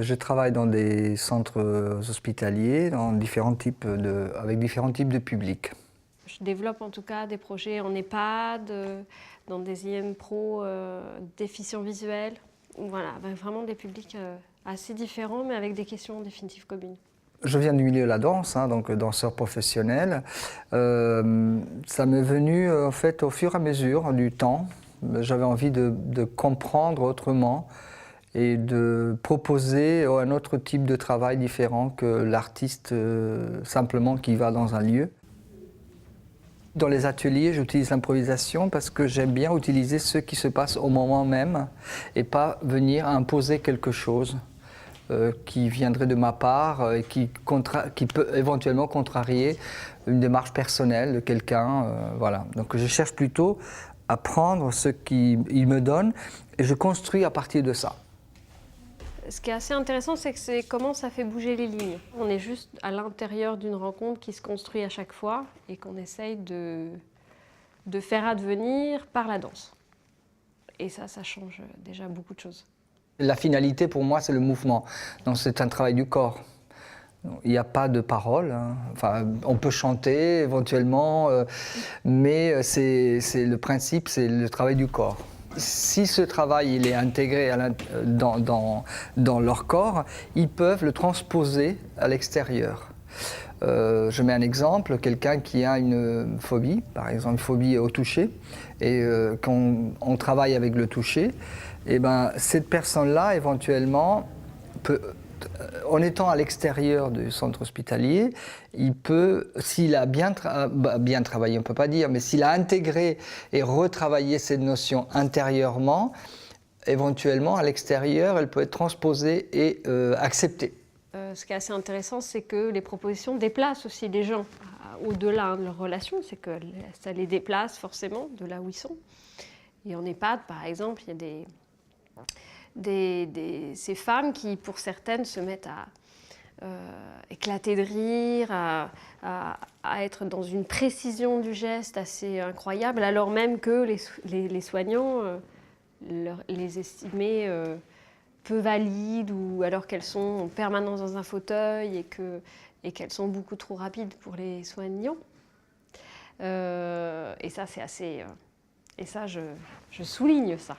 Je travaille dans des centres hospitaliers avec différents types de publics. Je développe en tout cas des projets en EHPAD, dans des IM Pro déficients visuels. Voilà, avec vraiment des publics assez différents mais avec des questions en définitive communes. Je viens du milieu de la danse, donc danseur professionnel. Ça m'est venu en fait au fur et à mesure du temps. J'avais envie de comprendre autrement et de proposer un autre type de travail différent que l'artiste simplement qui va dans un lieu. Dans les ateliers, j'utilise l'improvisation parce que j'aime bien utiliser ce qui se passe au moment même et pas venir imposer quelque chose qui viendrait de ma part et qui peut éventuellement contrarier une démarche personnelle de quelqu'un. Voilà. Donc je cherche plutôt à prendre ce qu'il me donne et je construis à partir de ça. Ce qui est assez intéressant, c'est que c'est comment ça fait bouger les lignes. On est juste à l'intérieur d'une rencontre qui se construit à chaque fois et qu'on essaye de faire advenir par la danse. Et ça change déjà beaucoup de choses. La finalité pour moi, c'est le mouvement. Donc c'est un travail du corps. Il n'y a pas de paroles. Enfin, on peut chanter éventuellement, mais le principe, c'est le travail du corps. Si ce travail il est intégré dans leur corps, ils peuvent le transposer à l'extérieur. Je mets un exemple, quelqu'un qui a une phobie, par exemple une phobie au toucher, et quand on travaille avec le toucher, et ben, cette personne-là, éventuellement, en étant à l'extérieur du centre hospitalier, il peut, s'il a bien travaillé, on ne peut pas dire, mais s'il a intégré et retravaillé cette notion intérieurement, éventuellement, à l'extérieur, elle peut être transposée et acceptée. Ce qui est assez intéressant, c'est que les propositions déplacent aussi les gens au-delà de leur relation, c'est que ça les déplace forcément de là où ils sont. Et en EHPAD, par exemple, il y a ces femmes qui, pour certaines, se mettent à éclater de rire, à être dans une précision du geste assez incroyable, alors même que les soignants les estimaient peu valides ou alors qu'elles sont en permanence dans un fauteuil et qu'elles sont beaucoup trop rapides pour les soignants. Et ça, c'est assez... et ça, je souligne ça.